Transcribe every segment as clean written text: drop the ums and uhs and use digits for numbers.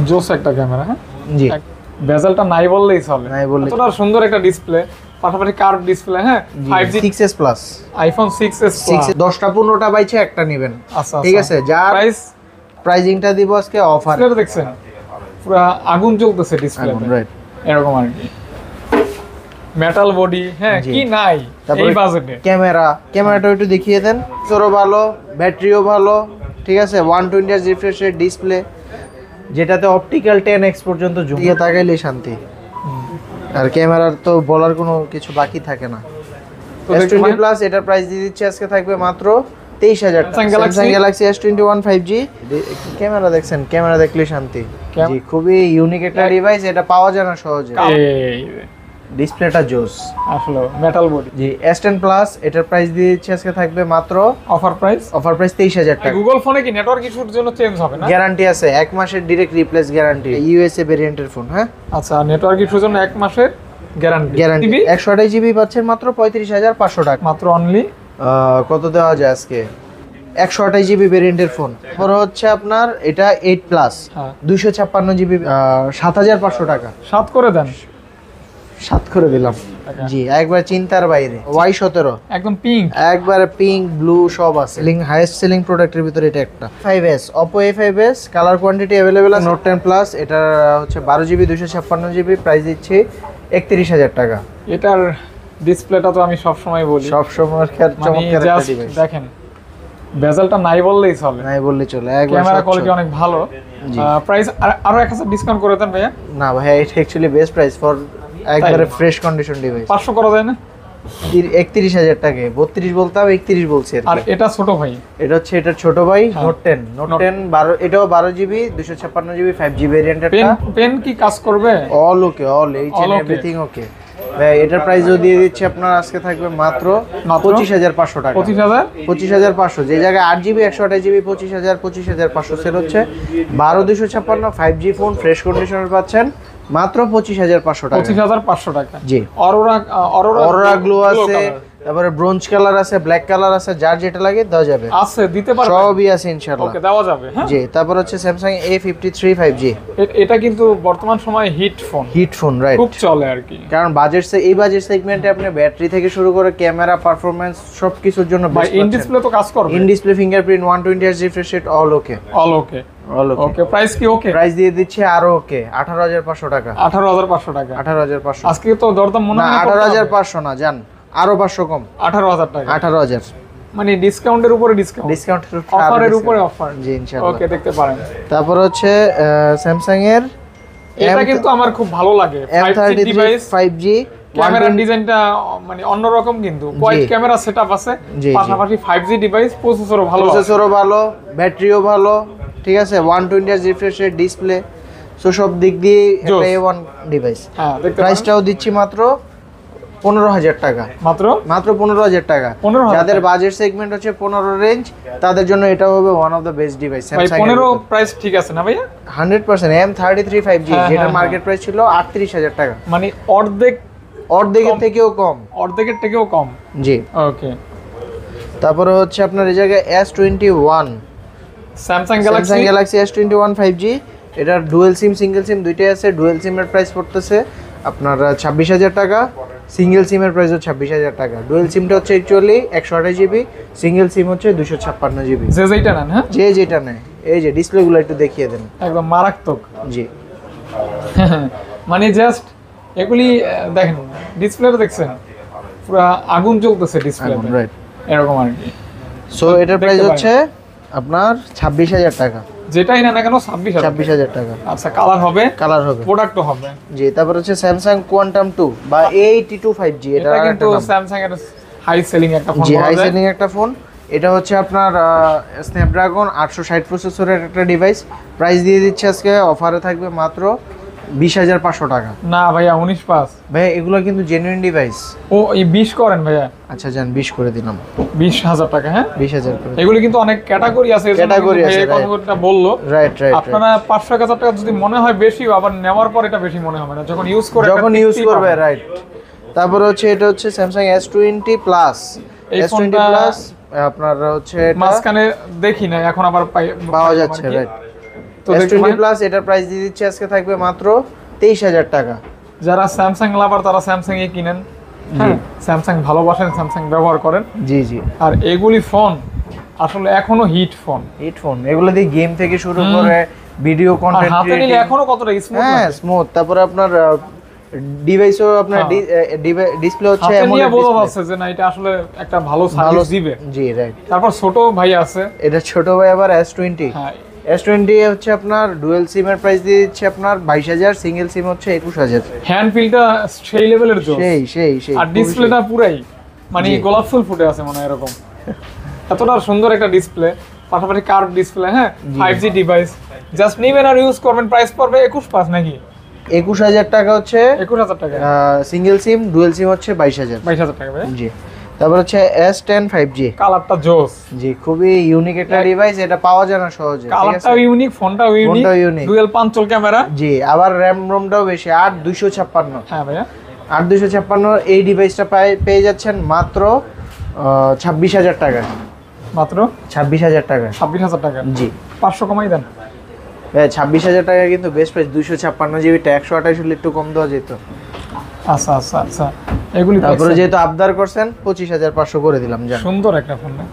জোস একটা ক্যামেরা। হ্যাঁ জি, বেজেলটা নাই বললেই চলে, নাই বললেই এতটা সুন্দর একটা ডিসপ্লে, পাশাপাশি কার্ভ ডিসপ্লে। হ্যাঁ 5G 6s plus iPhone 6s 10টা 15টা বাইছে একটা নেবেন। আচ্ছা ঠিক আছে, যার প্রাইস প্রাইজিংটা দিব আজকে অফার। ডিসপ্লেটা দেখছেন পুরো আগুন জ্বলতেছে ডিসপ্লেতে, রাইট, এরকম আর কি। মেটাল বডি, হ্যাঁ কি নাই এই বাজেটে। ক্যামেরাটা একটু দেখিয়ে দেন। প্রসেসরও ভালো, ব্যাটারিও ভালো, ঠিক আছে। 120 হার্জ রিফ্রেশ রেট ডিসপ্লে, যেটাতে অপটিক্যাল 10x পর্যন্ত জুম দিয়ে তাকাইলে শান্তি। আর ক্যামেরার তো বলার কোনো কিছু বাকি থাকে না। S20 প্লাস এটার প্রাইস দিয়ে দিচ্ছে আজকে, থাকবে মাত্র 23,000 টাকা। Samsung Galaxy S21 5G। Camera দেখছেন, ক্যামেরা দেখলে শান্তি। জি, খুবই ইউনিক একটা ডিভাইস, এটা পাওয়া যায় না সহজে। ডিসপ্লেটা জোস আসলে মেটাল বডি। জি, S10 প্লাস এটার প্রাইস দিয়ে দিচ্ছে আজকে, থাকবে মাত্র অফার প্রাইস 23,000 টাকা। গুগল ফোনে কি নেটওয়ার্ক ইস্যুর জন্য চেঞ্জ হবে না? গ্যারান্টি আছে 1 মাসের ডিরেক্ট রিপ্লেস গ্যারান্টি। ইউএসএ ভেরিয়েন্টের ফোন। হ্যাঁ আচ্ছা, নেটওয়ার্ক ইস্যুর জন্য 1 মাসের গ্যারান্টি। 128 জিবি পাচ্ছেন মাত্র 35,500 টাকা। মাত্র অনলি কত দেওয়া যায় আজকে? 128 জিবি ভেরিয়েন্টের ফোন। পরে হচ্ছে আপনার এটা 8 প্লাস 256 জিবি 7,500 টাকা। 7 করে দেন। 7 করে দিলাম। জি, একবার চিন্তার বাইরে। Y17 একদম পিঙ্ক, একবারে পিঙ্ক ব্লু সব আছে। হাইয়েস্ট সেলিং প্রোডাক্টের ভিতরে এটা একটা। 5s Oppo A5s, colour quantity available আছে। Note 10 প্লাস এটা হচ্ছে 12 জিবি 256 জিবি, প্রাইস দিচ্ছি 31,000 টাকা। এটার ডিসপ্লেটা তো আমি সব সময় বলি, সব সময় চমৎকার একটা ডিভাইস। দেখেন বেজেলটা নাই বললেই চলে, নাই বললেই চলে। ক্যামেরা কোয়ালিটি অনেক ভালো। প্রাইস আরো 1000 ডিসকাউন্ট করে দেন ভাইয়া। না ভাই, এটা অ্যাকচুয়ালি বেস্ট প্রাইস ফর একবারে ফ্রেশ কন্ডিশন ডিভাইস। 500 করা যায় না? 31,000 টাকা। 32 বলতাম, 31 বলছি। আর এটা ছোট ভাই, এটা হচ্ছে এটার ছোট ভাই Note 10 12, এটাও 12 জিবি 256 জিবি 5G ভেরিয়েন্টের। পেন কি কাজ করবে? All okay, all H and everything okay. ভাই এটার প্রাইসও দিয়ে দিচ্ছি আপনার আজকে, থাকবে মাত্র 25,500 টাকা। 25,500। যে জায়গায় 8 জিবি 128 জিবি 25,500 সেল হচ্ছে। 12 256 5G ফোন ফ্রেশ কন্ডিশনের পাচ্ছেন মাত্র 25,500 টাকা। 25,500 টাকা। জি, অরোরা গ্লো আছে, তারপরে ব্রোঞ্জ কালার আছে, ব্ল্যাক কালার আছে, যার যেটা লাগে দেওয়া যাবে। আছে, দিতে পারবে, সবই আছে ইনশাআল্লাহ। ওকে, দেওয়া যাবে। হ্যাঁ জি, তারপর হচ্ছে Samsung A53 5G। এটা কিন্তু বর্তমান সময়ে হিট ফোন, রাইট, খুব চলে আর কি। কারণ এই বাজেট সেগমেন্টে আপনি ব্যাটারি থেকে শুরু করে ক্যামেরা পারফরম্যান্স সবকিছুর জন্য বেস্ট। ইন ডিসপ্লে তো কাজ করবে, in display fingerprint 120 hertz refresh rate all okay. Okay, price কি ওকে? প্রাইস দিয়ে দিচ্ছি আরো ওকে, 18,500 টাকা। 18,500 টাকা। 18,500 আজকে তো দরদাম মনে হয় না। 18,500 না, জান আরো 500 কম। 18,000 টাকা। 18,000 মানে ডিসকাউন্টের উপরে ডিসকাউন্ট, অফারের উপরে অফার। জি ইনশাআল্লাহ। ওকে, দেখতে পারেন। তারপর হচ্ছে স্যামসাং এর এটা কিন্তু আমার খুব ভালো লাগে, 5G ডিভাইস 5G। ক্যামেরার ডিজাইনটা মানে অন্যরকম, কিন্তু কোয়াড ক্যামেরা সেটআপ আছে, পাশাপাশি 5G ডিভাইস, প্রসেসরও ভালো, ব্যাটারিও ভালো, ঠিক আছে। 120 hertz refresh rate display, so সব দিক দিয়ে একটা A1 ডিভাইস। হ্যাঁ, প্রাইসটাও দিচ্ছি মাত্র 15,000 টাকা। মাত্র 15,000 টাকা। যাদের বাজেট সেগমেন্ট হচ্ছে 15 রেঞ্জ, তাদের জন্য এটা হবে one of the best device. Samsung 15 price ঠিক আছে না ভাইয়া? 100% M33 5G, যেটা মার্কেট প্রাইস ছিল 38,000 টাকা, মানে অর্ধেকের থেকেও কম। জি, ওকে। তারপরে হচ্ছে আপনার এই জায়গায় S21 Samsung Galaxy S21 5G। এটার ডুয়াল সিম সিঙ্গেল সিম দুইটাই আছে। ডুয়াল সিমের প্রাইস পড়তেছে আপনার 26,000 টাকা, সিঙ্গেল সিমের প্রাইস হচ্ছে 26,000 টাকা। ডুয়াল সিমটা হচ্ছে অ্যাকচুয়ালি 128 জিবি, সিঙ্গেল সিম হচ্ছে 256 জিবি। যেটা নেন, হ্যাঁ যেটা নেয়। এই যে ডিসপ্লেগুলো একটু দেখিয়ে দেন, একদম মারাত্মক। জি মানে জাস্ট এগুলি দেখেন, ডিসপ্লেটা দেখছেন পুরো আগুন জ্বলতেছে ডিসপ্লেতে, রাইট, এরকম আর কি। সো এটার প্রাইস হচ্ছে আপনার 26,000 টাকা। যেটাই না কেন 26,000 টাকা। আচ্ছা, কালার হবে, প্রোডাক্টও হবে। জি, তারপর হচ্ছে স্যামসাং কোয়ান্টাম 2 বা A82 5G। এটা কিন্তু স্যামসাং এর হাই সেলিং একটা ফোন। জি, হাই সেলিং একটা ফোন। এটা হচ্ছে আপনার স্ন্যাপড্রাগন 860 প্রসেসরের একটা ডিভাইস। প্রাইস দিয়ে দিচ্ছে আজকে, অফারে থাকবে মাত্র 20,500 টাকা। না ভাইয়া, 19,500 ভাইয়া, এগুলো কিন্তু জেনুইন ডিভাইস। ও, এই 20 করেন ভাইয়া। আচ্ছা জান, 20 করে দিলাম। 20,000 টাকা। হ্যাঁ, 20,000 করে। এগুলো কিন্তু অনেক ক্যাটাগরি আছে, এই কথাটা বললো, রাইট। আপনারা 500,000 টাকা যদি মনে হয় বেশি, আবার নেওয়ার পর এটা বেশি মনে হবে না, যখন ইউজ করবে, রাইট। তারপর হচ্ছে এটা হচ্ছে Samsung S20 plus. S20 plus আপনার হচ্ছে মাঝখানে দেখি না, এখন আবার পাওয়া যাচ্ছে, রাইট। তো দেখতে S20 প্লাস এটার প্রাইস দিয়ে দিচ্ছি আজকে থাকবে মাত্র 23,000 টাকা। যারা স্যামসাং লাভার তারা স্যামসাং এ কিনেন, হ্যাঁ স্যামসাং ভালোবাসেন, স্যামসাং ব্যবহার করেন। জি জি। আর এগুলি ফোন আসলে এখনো হিট ফোন, এগুলো দিয়ে গেম থেকে শুরু করে ভিডিও কন্টেন্ট হাতে নিলে এখনো কতটা স্মুথ, হ্যাঁ স্মুথ। তারপরে আপনার ডিভাইসও আপনার ডিসপ্লে হচ্ছে হাতে নিয়ে AMOLED বোঝা display। যাচ্ছে যে না এটা আসলে একটা ভালো সার্ভিস দিবে। জি রাইট। তারপর ছোট ভাই আছে, এটা ছোট ভাই আবার S20। হ্যাঁ S20 হচ্ছে আপনার ডুয়াল সিম এর প্রাইস দিয়ে দিচ্ছে আপনার 22,000, সিঙ্গেল সিম হচ্ছে 21,000। হ্যান্ড ফিলটা সেই লেভেলের জোস, সেই আর ডিসপ্লেটা পুরাই মানে গোলাপ ফুল ফুটে আছে মনে হয় এরকম, এতটা সুন্দর একটা ডিসপ্লে, পাশাপাশি কার্ভ ডিসপ্লে, হ্যাঁ 5G ডিভাইস। জাস্ট নিবেন আর ইউজ করবেন, প্রাইস পড়বে 21,500 নাকি 21,000 টাকা হচ্ছে 21,000 টাকা, সিঙ্গেল সিম, ডুয়াল সিম হচ্ছে 22,000। 22,000 টাকা ভাই। জি। তারপর হচ্ছে S10 5G, কালারটা জোস, জি খুবই ইউনিক একটা ডিভাইস, এটা পাওয়া যায় না সহজে। কালারটাও ইউনিক, ফোনটাও ইউনিক, ডুয়াল পাঞ্চল ক্যামেরা। জি, আবার র‍্যাম রোমটাও বেশি 8256। হ্যাঁ ভাইয়া 8256 এই ডিভাইসটা পেয়ে যাচ্ছেন মাত্র 26,000 টাকা। মাত্র 26,000 টাকা। 26,000 টাকা। জি 500 কমাই দেন। 26,000 টাকা কিন্তু বেস্ট প্রাইস। 256 জিবিটা 128 হলে একটু কম দেওয়া যেত। আচ্ছা আচ্ছা আচ্ছা, এগুলি তারপরে যেহেতু আবদার করছেন 25,500 করে দিলাম। জান সুন্দর একটা ফোন না?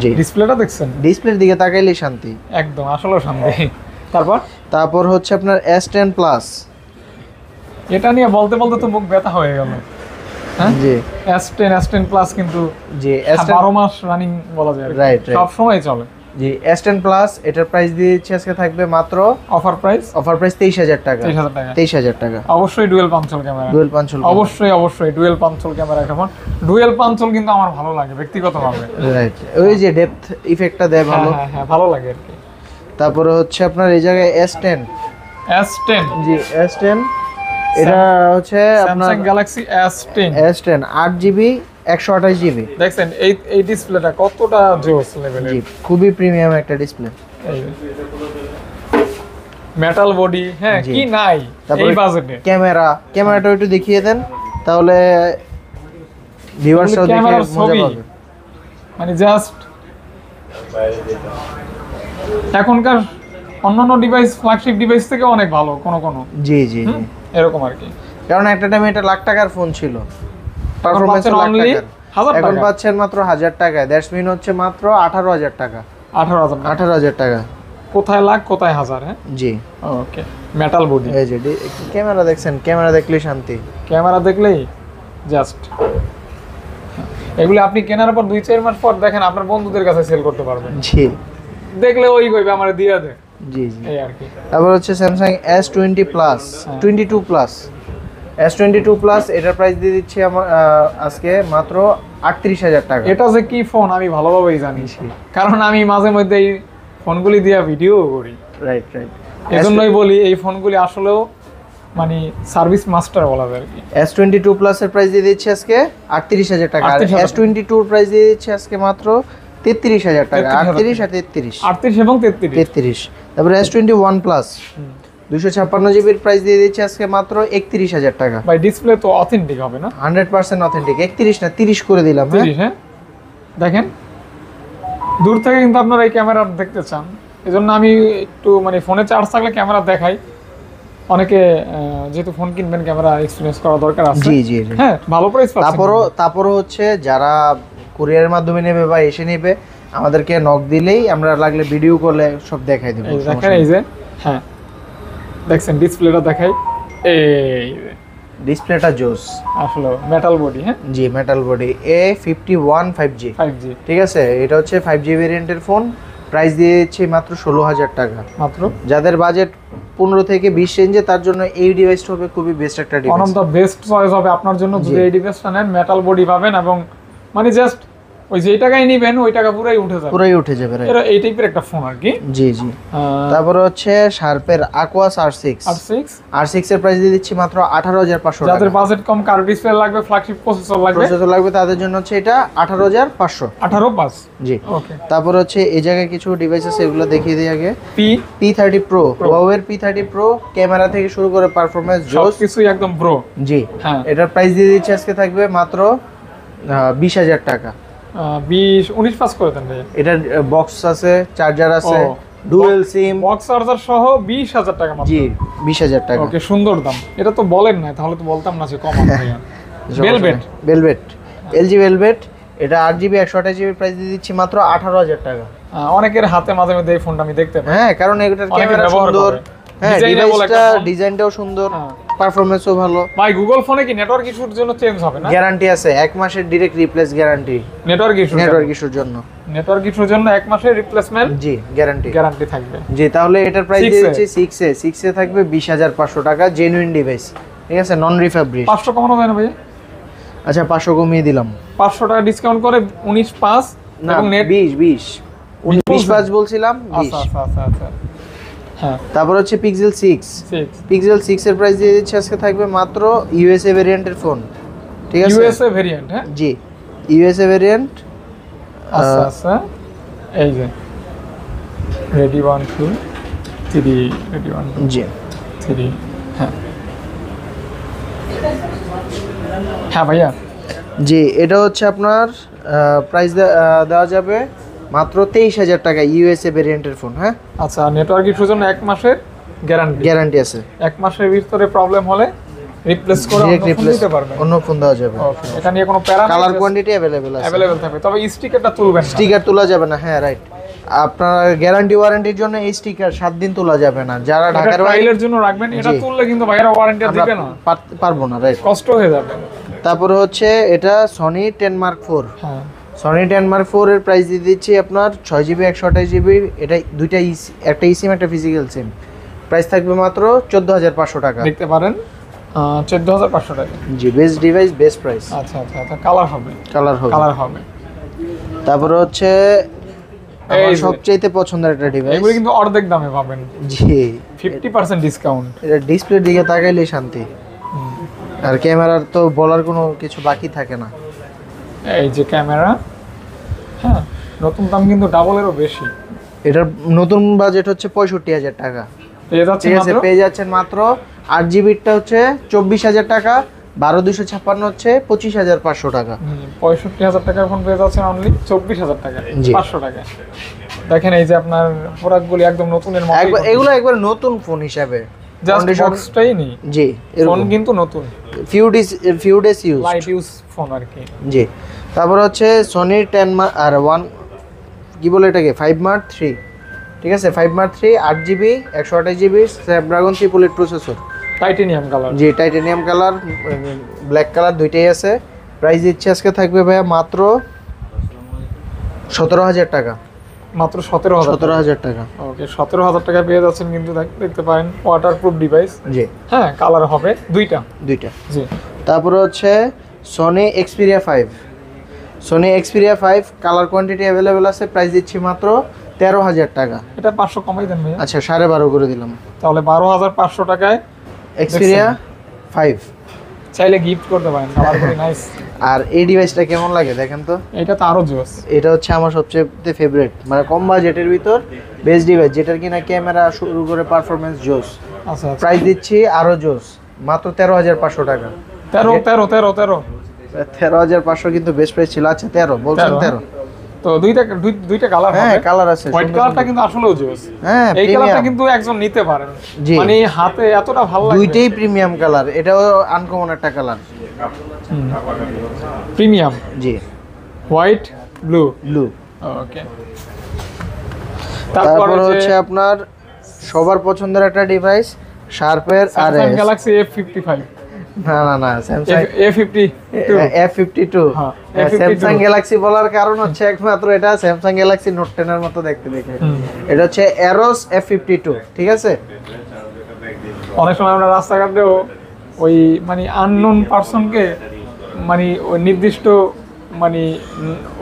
জি। ডিসপ্লেটা দেখছেন? ডিসপ্লের দিকে তাকাইলেই শান্তি, একদম আসলে শান্তি। তারপর হচ্ছে আপনার S10 প্লাস, এটা নিয়ে বলতে বলতে তো মুখ ব্যথা হয়ে গেল। হ্যাঁ জি S10 প্লাস কিন্তু জি 12 মাস রানিং বলা যায়, রাইট সব সময় চলে। জি S10 প্লাস এটার প্রাইস দিয়ে দিচ্ছি আজকে থাকবে মাত্র অফার প্রাইস 23,000 টাকা। 23,000 টাকা। 23,000 টাকা। অবশ্যই ডুয়াল পাঞ্চল ক্যামেরা, ডুয়াল পাঞ্চল, অবশ্যই ডুয়াল পাঞ্চল ক্যামেরা। এখন ডুয়াল পাঞ্চল কিন্তু আমার ভালো লাগে ব্যক্তিগতভাবে, রাইট। ওই যে ডেপথ ইফেক্টটা দেয় ভালো। হ্যাঁ ভালো লাগে আর কি। তারপরে হচ্ছে আপনার এই জায়গায় S10 জি S10 এটা হচ্ছে আপনার Samsung Galaxy S10 8GB 128GB। দেখছেন এই ডিসপ্লেটা কতটা জোস লেভেলের, জি খুবই প্রিমিয়াম একটা ডিসপ্লে। মেটাল বডি, হ্যাঁ কি নাই এই বাজেটে। ক্যামেরাটা একটু দেখিয়ে দেন তাহলে ভিউয়ার্সরাও দেখে মজা পাবে। মানে জাস্ট এখনকার অন্যান্য ডিভাইস, ফ্ল্যাগশিপ ডিভাইস থেকে অনেক ভালো কোনো। জি জি জি এরকম আর কি। কারণ একটা টাইমে এটা লাখ টাকার ফোন ছিল, এখন পাচ্ছেন মাত্র 1000 টাকায়। দ্যাটস মিন হচ্ছে মাত্র 18,000 টাকা। 18,000 টাকা। কোথায় লাখ কোথায় হাজার? হ্যাঁ জি ওকে। মেটাল বডি, এই যে ক্যামেরা দেখছেন, ক্যামেরা দেখলেই শান্তি, ক্যামেরা দেখলেই জাস্ট। এগুলো আপনি কেনার পর 2-4 মাস পর দেখেন আপনার বন্ধুদের কাছে সেল করতে পারবেন। জি দেখলে ওই কইবে আমারে দিয়া দে। জি জি এই আর কি। তারপর হচ্ছে Samsung S20 plus, 22 plus. S22 plus এটার প্রাইস দিয়ে দিচ্ছি আমার আজকে মাত্র 38,000 টাকা। এটা যে কি ফোন আমি ভালোভাবেই জানি, কারণ আমি মাঝে মধ্যে এই ফোনগুলি দিয়ে ভিডিও করি। রাইট। এজন্যই বলি এই ফোনগুলি আসলেও মানে সার্ভিস মাস্টার বলা যায় আর কি। S22 প্লাস এর প্রাইস দিয়ে দিচ্ছি আজকে 38,000 টাকা। আর S22 এর প্রাইস দিয়ে দিচ্ছি আজকে মাত্র 33,000 টাকা। 38 আর 33। 38 এবং 33। তারপরে S21 প্লাস 256 জিবির প্রাইস দিয়ে দিচ্ছি আজকে মাত্র 31,000 টাকা। ভাই ডিসপ্লে তো অথেন্টিক হবে না? 100% অথেন্টিক। 31 না 30 করে দিলাম। 30 হ্যাঁ। দেখেন দূর থেকে কিন্তু আপনারা এই ক্যামেরা দেখতে চান, এজন্য আমি একটু মানে ফোনে চার্জ থাকলে ক্যামেরা দেখাই। অনেকে যেহেতু ফোন কিনবেন ক্যামেরা এক্সপেরিয়েন্স করা দরকার আছে। জি জি হ্যাঁ ভালো প্রাইস পাচ্ছেন। তারপরও হচ্ছে যারা কুরিয়ারের মাধ্যমে নেবে বা এসে নেবে আমাদেরকে নক দিলেই আমরা লাগলে ভিডিও কলে সব দেখাই দেব। দেখেন এই যে, হ্যাঁ দেখছেন ডিসপ্লেটা দেখাই। এই ডিসপ্লেটা জোস আসলে মেটাল বডি। হ্যাঁ জি মেটাল বডি A51 5G। ঠিক আছে, এটা হচ্ছে 5G ভেরিয়েন্টের ফোন। প্রাইস দিয়ে দিচ্ছি মাত্র 16,000 টাকা মাত্র। যাদের বাজেট 15 থেকে 20 রেঞ্জে তার জন্য এই ডিভাইসটা হবে খুবই বেস্ট একটা device. One of the best choice হবে আপনার জন্য যদি এই ডিভাইসটা নেন। মেটাল বডি পাবেন এবং মানে জাস্ট ওই যে টাকায় নেবেন ওই টাকা পুরাই উঠে যাবে। এটা এই টাইপের একটা ফোন আর কি। জি জি। তারপর হচ্ছে শার্পের Aquos R6 এর প্রাইস দিয়ে দিচ্ছি মাত্র 18,500 টাকা। যাদের বাজেট কম, কার্ভ ডিসপ্লে লাগবে, ফ্ল্যাগশিপ প্রসেসর লাগবে তাদের জন্য হচ্ছে এটা 18,500। 18,500 জি ওকে। তারপর হচ্ছে এই জায়গায় কিছু ডিভাইস আছে, এগুলো দেখিয়ে দিই আগে। P30 Pro, Huawei P30 Pro, camera থেকে শুরু করে পারফরম্যান্স জোস, কিছুই একদম ব্রো। জি হ্যাঁ। এটার প্রাইস দিয়ে দিচ্ছি আজকে থাকবে মাত্র 20,000 টাকা। 19 পাস করে দেন ভাই। এটার বক্স আছে, চার্জার আছে, ডুয়েল সিম, বক্স চার্জার সহ 20,000 টাকা মাত্র। জি 20,000 টাকা। ওকে, সুন্দর দাম। এটা তো বলেন না, তাহলে তো বলতাম না যে কম ভাইয়া। ভেলভেট, ভেলভেট, এলজি ভেলভেট, এটা 8GB 128GB প্রাইস দিয়ে দিচ্ছি মাত্র 18,000 টাকা। অনেকের হাতে মাঝে মধ্যে এই ফোনটা আমি দেখতে পাই। হ্যাঁ, কারণ এটার অনেকে ক্যামেরা ব্যবহার সুন্দর, করে। হ্যাঁ Designable একটা ডিভাইসটা ফোন। ডিজাইনটাও সুন্দর, হ্যাঁ। পারফরম্যান্সও ভালো। ভাই গুগল ফোনে কি নেটওয়ার্ক ইস্যুর জন্য চেঞ্জ হবে না? গ্যারান্টি আছে 1 মাসের direct replace guarantee. Network issue, network ইস্যুর জন্য, নেটওয়ার্ক ইস্যুর জন্য 1 মাসের রিপ্লেসমেন্ট জি গ্যারান্টি গ্যারান্টি থাকবে। জি, তাহলে এটার প্রাইস 6 এ? দিয়েছি 6 এ থাকবে 20,500 টাকা, জেনুইন ডিভাইস, ঠিক আছে, নন রিফাবরিশ। 500 কমানো যায় না ভাই? আচ্ছা 500 কমিয়ে দিলাম। 500 টাকা ডিসকাউন্ট করে 19,500 না এবং নেট 20 19 বলছিলাম 20। আচ্ছা আচ্ছা আচ্ছা। হ্যাঁ, তারপর হচ্ছে পিক্সেল 6। 6 পিক্সেল 6 এর প্রাইস দিয়ে দিচ্ছি আজকে থাকবে মাত্র ইউএসএ ভেরিয়েন্টের ফোন, ঠিক আছে, ইউএসএ ভেরিয়েন্ট। হ্যাঁ, জি ইউএসএ ভেরিয়েন্ট। আচ্ছা আচ্ছা, এই যে রেডি 1 2 3, রেডি 1 2 জি 3। হ্যাঁ হ্যাঁ ভাইয়া, জি, এটা হচ্ছে আপনার প্রাইস দেওয়া যাবে মাত্র 23,000 টাকা, ইউএসএ ভেরিয়েন্টের ফোন। হ্যাঁ, আচ্ছা, নেটওয়ার্ক ইস্যুর জন্য 1 মাসের গ্যারান্টি। গ্যারান্টি আছে, 1 মাসের ভিতরে প্রবলেম হলে রিপ্লেস করে ডিরেক্ট অন্য ফোন রিপ্লেস, দিতে পারবেন। অন্য ফোন দেওয়া যাবে। ওকে, এটা নিয়ে কোনো প্যারা কালার কোয়ান্টিটি अवेलेबल আছে, अवेलेबल থাকবে, তবে স্টিকারটা তুলবেন না। স্টিকার তোলা যাবে না, হ্যাঁ রাইট। আপনার গ্যারান্টি ওয়ারেন্টির জন্য এই স্টিকার 7 দিন তোলা যাবে না, যারা এটা ঢাকার বাইরে ট্রায়ালের জন্য রাখবেন। এটা জি। তুললে কিন্তু ভাইরা ওয়ারেন্টি আমরা দিবে না, পারবো না, রাইট। কষ্ট হয়ে যাবে। তারপরে হচ্ছে এটা সনি 10 মার্ক 4। হ্যাঁ, সনি 10 মার্ক 4 এর প্রাইস দিয়ে দিচ্ছি আপনার 6GB 128GB, এটা দুইটা একটা ইসিম একটা ফিজিক্যাল সিম, প্রাইস থাকবে মাত্র 14,500 টাকা। দেখতে পারেন 14,500 টাকা। জি, বেস্ট ডিভাইস, বেস্ট প্রাইস। আচ্ছা আচ্ছা আচ্ছা, কালার হবে, কালার হবে। কালার হবে। তারপরে হচ্ছে এই আমার যে। সবচাইতে পছন্দের একটা ডিভাইস, এগুলো কিন্তু অর্ধেক দামে পাবেন, জি 50% ডিসকাউন্ট। এটা ডিসপ্লের দিকে তাকাইলেই শান্তি, আর ক্যামেরার তো বলার কোনো কিছু বাকি থাকে না। এই যে ক্যামেরা, হ্যাঁ, নতুন দাম কিন্তু ডাবলেরও বেশি। এটার নতুন বাজেট হচ্ছে 65,000 টাকা, পেয়ে যাচ্ছে ঠিক আছে, মাত্র পেয়ে যাচ্ছেন মাত্র 8GBটা হচ্ছে 24,000 টাকা, 12,256 হচ্ছে 25,500 টাকা। 65,000 টাকার ফোন পেয়ে যাচ্ছেন অনলি 24,000 টাকা, জি। 500 টাকা। দেখেন এই যে আপনার প্রোডাক্টগুলি একদম নতুনের মতো, একবার এগুলো একবার নতুন ফোন হিসাবে, জাস্ট condition- বক্সটাই নেই, জি ফোন কিন্তু নতুন, few days use, light use phone আর কি। জি। তারপর হচ্ছে সনির 10 আর 1 কি বলে এটাকে 5 মার্ক 3, ঠিক আছে, 5 mark 3 8GB 128GB Snapdragon 888 processor, titanium colour. জি টাইটানিয়াম কালার, ব্ল্যাক কালার দুইটাই আছে। প্রাইস দিচ্ছে আজকে থাকবে ভাইয়া মাত্র 17,000 টাকা, মাত্র 17,000। 17,000 টাকা, ওকে, 17,000 টাকা পেয়ে যাচ্ছেন কিন্তু দেখতে পারেন ওয়াটারপ্রুফ ডিভাইস। জি হ্যাঁ, কালার হবে দুইটা। দুইটা। জি, তারপরে হচ্ছে Sony Xperia 5, Sony Xperia 5 colour quantity available আছে, প্রাইস দিচ্ছি মাত্র 13,000 টাকা। এটা 500 কমাই দেন ভাইয়া, আচ্ছা 12.5 করে দিলাম। তাহলে 12,500 টাকায় এক্সপিরিয়া 5, চাইলে গিফট করতে পারেন, কালার করে নাইস। আর এই ডিভাইসটা কেমন লাগে দেখেন তো। এটা তো আরো জোস। এটা হচ্ছে আমার সবচেয়ে ফেভারিট, মানে কম বাজেটের ভিতর বেস্ট ডিভাইস, যেটার কিনা ক্যামেরা শুরু করে পারফরমেন্স জোস। আচ্ছা আচ্ছা, প্রাইস দিচ্ছি আরো জোস, মাত্র 13,500 টাকা। 13,500 কিন্তু বেস্ট প্রাইস ছিল। আচ্ছা 13 বলছেন, 13 তো দুইটা কালার হ্যাঁ হবে। কালার আছে, হোয়াইট সুন্দর কালারটা সুন্দর। কিন্তু আসলেও জোস। হ্যাঁ এই কালারটা প্রিমিয়াম, কিন্তু একজন নিতে পারেন, জি। মানে হাতে এতটা ভালো লাগে। দুইটাই প্রিমিয়াম কালার, এটাও আনকমন একটা কালার, প্রিমিয়াম, জি হোয়াইট ব্লু। ব্লু। ওকে, তারপর হচ্ছে আপনার সবার পছন্দের একটা ডিভাইস, শার্পের আর স্যামসাং গ্যালাক্সি F55, না স্যামসাং A52, F52। হ্যাঁ, স্যামসাং গ্যালাক্সি বলার কারণ হচ্ছে একমাত্র এটা স্যামসাং গ্যালাক্সি নোট 10 এর মতো দেখতে দেখে। এটা হচ্ছে এরোস F52, ঠিক আছে। অনেক সময় আমরা রাস্তাঘাটেও ওই মানে আননোন পারসনকে মানে ওই নির্দিষ্ট মানে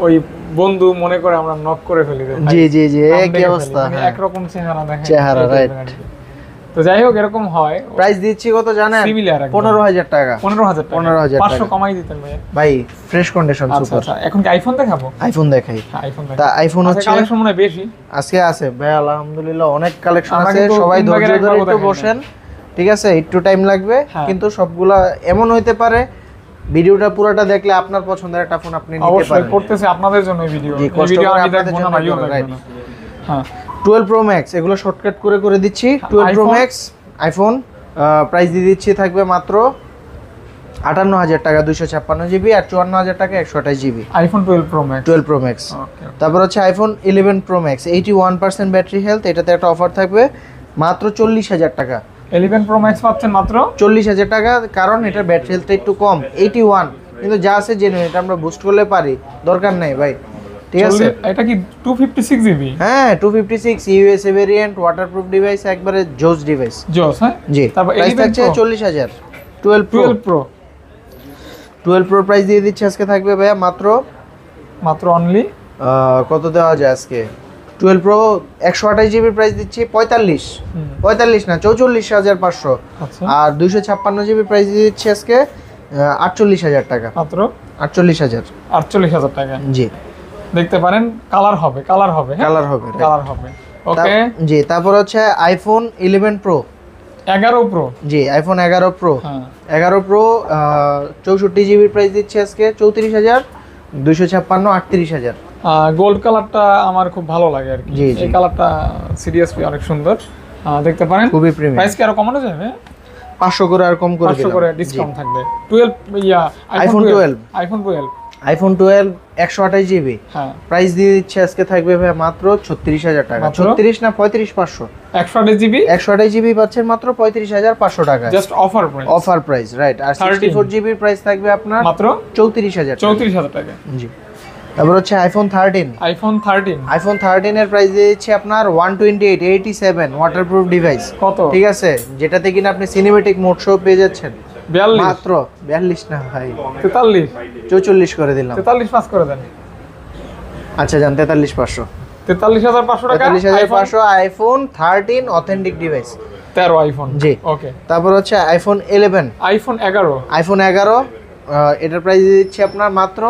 ওই বন্ধু মনে করে আমরা নক করে ফেলি। জি একই অবস্থা, হ্যাঁ। একরকম চেহারা দেখে, চেহারা, রাইট। তো যাই হোক, এরকম হয়। প্রাইস দিচ্ছি কত জানেন? সিমিলার 15,000 টাকা। 15,000 টাকা। 500 কমাই দিতেন ভাই। ভাই ফ্রেশ কন্ডিশন, আচ্ছা সুপার। আচ্ছা, এখন কি আইফোন দেখাবো? আইফোন দেখাই। হ্যাঁ, আইফোন তা দেখাই। আইফোন হচ্ছে কালেকশন মনে হয় বেশি আজকে আছে ভাই, আলহামদুলিল্লাহ অনেক কালেকশন আমরা আছে। কিন্তু সবাই 3 ধৈর্য ভাগের ধরে একবার একটু দেখাই বসেন, ঠিক আছে, একটু টাইম লাগবে, হ্যাঁ। কিন্তু সবগুলা এমন হইতে পারে ভিডিওটা পুরোটা দেখলে আপনার পছন্দের একটা ফোন আপনি নিতে অবশ্যই পারেন। করতেছি আপনাদের জন্য এই ভিডিও। জি, এই কষ্ট ভিডিও করে আমি আপনাদের দেখবো না, জন্য ভাইও করবো, দেখবে right. না। হ্যাঁ, 12 প্রো ম্যাক্স এগুলো শর্টকাট করে করে দিচ্ছি। 12 প্রো ম্যাক্স আইফোন প্রাইস দিয়ে দিচ্ছি থাকবে মাত্র 58,000 টাকা 256 জিবি, আর 54,000 টাকা 128 GB. IPhone 12 pro max. 12 pro max. তারপর হচ্ছে iPhone 11 pro max 81% battery health, এটাতে একটা অফার থাকবে মাত্র 40,000 টাকা। 11 প্রো ম্যাক্স পাচ্ছেন মাত্র 40,000 টাকা, কারণ এটার ব্যাটারি হেলথটা একটু কম 81, কিন্তু যা আছে জেনুইন, এটা আমরা বুস্ট করলে পারি, দরকার নাই ভাই, ঠিক আছে। এটা কি 256 জিবি? হ্যাঁ 256 ইউএসএ ভেরিয়েন্ট, ওয়াটারপ্রুফ ডিভাইস, একবারে জোস ডিভাইস। জোস, হ্যাঁ। জি, তারপর প্রাইস থাকছে 40,000। 12 প্রো প্রাইস দিয়ে দিচ্ছে আজকে থাকবে ভাইয়া মাত্র অনলি কত দেওয়া যায় আজকে? 12 প্রো 128 জিবির প্রাইস দিচ্ছি 45 না 44,500। আচ্ছা। আর 256 জিবির প্রাইস দিয়ে দিচ্ছি আজকে 48,000 টাকা। মাত্র 48,000 টাকা। জি, দেখতে পারেন, কালার হবে, হ্যাঁ কালার হবে, ওকে। জি, তারপর হচ্ছে আইফোন 11 প্রো 11 প্রো। জি, আইফোন 11 প্রো। হ্যাঁ 11 প্রো 64 জিবির প্রাইস দিচ্ছে আজকে 34,000, 256 38,000। গোল্ড কালারটা আমার খুব ভালো লাগে আর কি। জি, জি। এই কালারটা সিরিয়াসলি অনেক সুন্দর, দেখতে পারেন। খুবই প্রিমিয়াম। প্রাইস কি আরো কমানো যাবে? 500 করে আর কম করে 500 দিলাম। করে ডিসকাউন্ট থাকবে। 12 আইফোন 12 আইফোন 12 128 জিবি। হ্যাঁ, প্রাইস দিয়ে দিচ্ছে আজকে থাকবে ভাই মাত্র 36,000 টাকা। মাত্র? 36 না 35,500। 128 জিবি 128 জিবি পাচ্ছেন মাত্র 35,500 টাকা। Just offer price. Offer price, right. আর 64 জিবির প্রাইস থাকবে আপনার মাত্র 34,000 টাকা। জি। তারপর হচ্ছে আইফোন 13। আইফোন 13 এর প্রাইস দিয়ে দিচ্ছে আপনার 128 87 ওয়াটারপ্রুফ ডিভাইস। কত? ঠিক আছে, যেটাতে কিনা আপনি সিনেমেটিক মোড সহ পেয়ে যাচ্ছেন 42 মাত্র 42 না ভাই, 43 44 করে দিলাম। 43 পাস করে দেন। আচ্ছা জান, 43,500। 43,500 টাকা 43,500 আইফোন 13 অথেন্টিক ডিভাইস। 13 আইফোন। জি, ওকে। তারপর হচ্ছে আইফোন 11। আইফোন 11 এটার প্রাইস দিচ্ছি আপনার মাত্র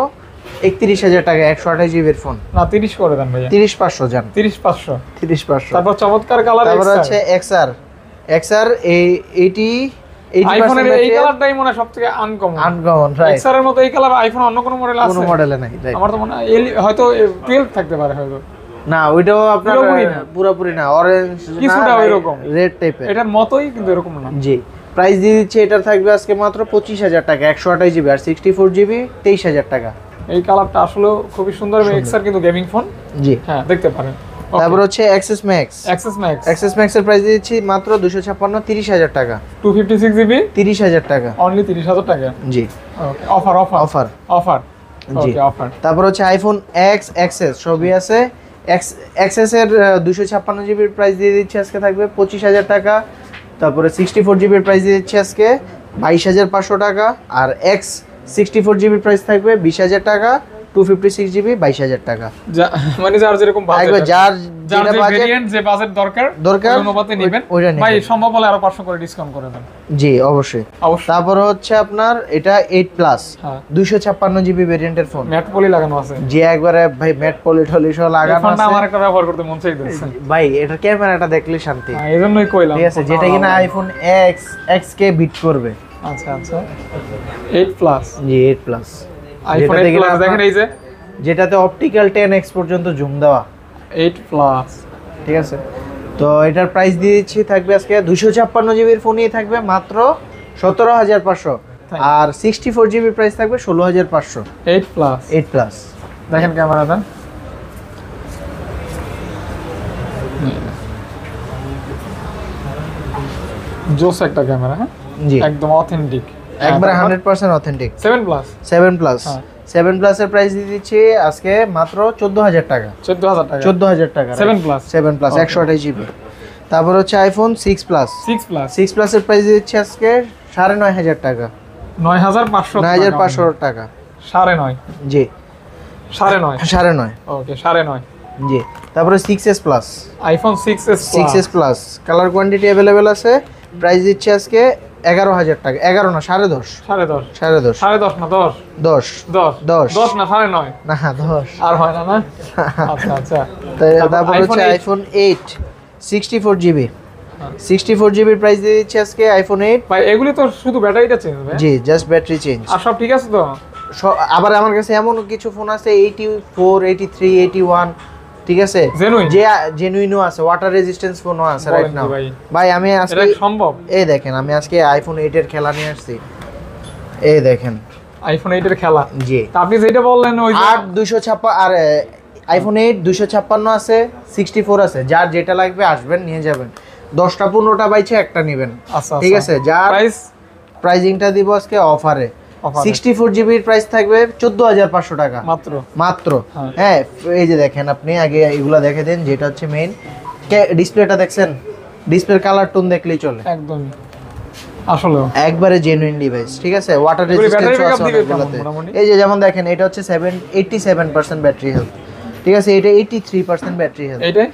31,000 টাকা 128 জিবির ফোন। না 30 করে দেন ভাইয়া। 30,500 জান, 30,500। 30,500। তারপর চমৎকার কালার। তারপর হচ্ছে XR আইফোনের এই কালারটাই মনে হয় সবথেকে আনকমন। রাইট। XR এর মতো এই কালার আইফোন অন্য কোনো মডেল আছে? কোনো মডেলে নাই, রাইট। আমার তো মনে হয় হয়তো 12 থাকতে পারে হয়তো। না, ওইটাও আপনার পুরোপুরি না। পুরোপুরি না, অরেঞ্জ কিছুটা ওইরকম রেড টাইপের। এটার মতোই কিন্তু এরকম না। জি, প্রাইস দিয়ে দিচ্ছে এটার থাকবে আজকে মাত্র 25,000 টাকা 128 জিবি, আর 64 জিবি 23,000 টাকা। এই কালারটা আসলে খুবই সুন্দর। XR কিন্তু গেমিং ফোন। জি, হ্যাঁ, দেখতে পারেন। তারপর হচ্ছে Access Max এর প্রাইস দিচ্ছি মাত্র 256 30,000 টাকা। 256 জিবি 30,000 টাকা, অনলি 30,000 টাকা। জি, ওকে। অফার জি। ওকে, অফার। তারপর হচ্ছে আইফোন X XS সবই আছে। XS এর 256 জিবির প্রাইস দিয়ে দিচ্ছে আজকে থাকবে 25,000 টাকা। তারপরে 64 জিবির প্রাইস দিয়ে দিচ্ছে আজকে 22,500 টাকা। আর X64 জিবির প্রাইস থাকবে 20,000 টাকা। 256 জিবি 22,000 টাকা। মানে যার যেরকম বাজেট, যার যে ভেরিয়েন্ট, যে বাজেট দরকার ওই অনুপাতে নেবেন ভাই। সম্ভব হলে আরো 500 করে ডিসকাউন্ট করে দেন। জি, অবশ্যই। তারপর হচ্ছে আপনার এটা 8 প্লাস 256 জিবি ভেরিয়েন্টের ফোন। ম্যাট পলি লাগানো আছে। জি, একবারে ভাই ম্যাট পলি টলি সহ লাগানো আছে। ফোনটা আমার একটা ব্যবহার করতে মন চাইতেছে ভাই, এটা ক্যামেরাটা দেখলে শান্তি। এইজন্যই কইলাম, ঠিক আছে, যেটা কিনা আইফোন X কে বিট করবে। আচ্ছা 8 প্লাস। জি, 8 প্লাস আইফোন 8 প্লাস দেখেন, এই যে যেটাতে অপটিক্যাল 10x পর্যন্ত জুম দেওয়া। 8 প্লাস, ঠিক আছে। তো এটার প্রাইস দিয়ে দিচ্ছি থাকবে আজকে 256 জিবির ফোনই থাকবে মাত্র 17,500, আর 64 জিবির প্রাইস থাকবে 16,500। 8 প্লাস দেখেন ক্যামেরাটা। জোস একটা ক্যামেরা। হ্যাঁ, জি, একদম অথেন্টিক, একবারে 100% অথেন্টিক। 7 প্লাস 7 প্লাসের প্রাইস দিয়ে দিচ্ছি আজকে মাত্র 14,000 টাকা। 14,000 টাকা 7 প্লাস 128 জিবি। তারপর হচ্ছে আইফোন 6 প্লাসের প্রাইস দিয়ে দিচ্ছি আজকে 9,500 টাকা। 9,500 টাকা। 9.5 জি, 9.5 ওকে, 9.5 জি। তারপরে 6s plus, iPhone 6s plus colour quantity available আছে। প্রাইস দিচ্ছি আজকে 11,000 টাকা। 11 না 10.5 না 10 না 9.5 না 10 আর হয় না। আচ্ছা তারপর হচ্ছে আইফোন 8 64 জিবি। 64 জিবির প্রাইস দিয়ে দিচ্ছি আজকে আইফোন 8। ভাই এগুলি তো শুধু ব্যাটারিটা চেঞ্জ হবে। জি, জাস্ট ব্যাটারি চেঞ্জ, আর সব ঠিক আছে তো। আবার আমার কাছে এমন কিছু ফোন আছে 84 83 81 ঠিক আছে, Genuine? যে জেনুইনও আছে, ওয়াটার রেজিস্ট্যান্স ফোনও আছে রাইট বলেন কি নাও ভাই? ভাই। আমি আজকে এটা সম্ভব? এই দেখেন আমি আজকে আইফোন 8 এর খেলা নিয়ে আসছি, এই দেখেন আইফোন 8 এর খেলা। জি তা আপনি যেটা বললেন ওই যে 8 256 আর আইফোন 8 256 আছে, 64 আছে, যার যেটা লাগবে আসবেন নিয়ে যাবেন, 10টা 15টা বাইছে একটা নেবেন। আচ্ছা ঠিক আছে, যার প্রাইস প্রাইজিংটা দিব আজকে অফারে। 64 জিবির প্রাইস থাকবে 14500 টাকা মাত্র। মাত্র। হ্যাঁ। হ্যাঁ, এই যে দেখেন আপনি আগে এগুলা দেখে দেন, যেটা হচ্ছে মেইন ডিসপ্লেটা দেখছেন, ডিসপ্লের কালার টোন দেখলেই চলে, একদম আসলে একবারে জেনুইন ডিভাইস। ঠিক আছে, ওয়াটার battery রেজিস্ট্যান্স backup আছে দিবে অনেকগুলোতে। কেমন মোটামুটি? এই যে যেমন দেখেন এটা হচ্ছে 87% ব্যাটারি হেলথ, ঠিক আছে, এটা 83% ব্যাটারি হেলথ। এইটাই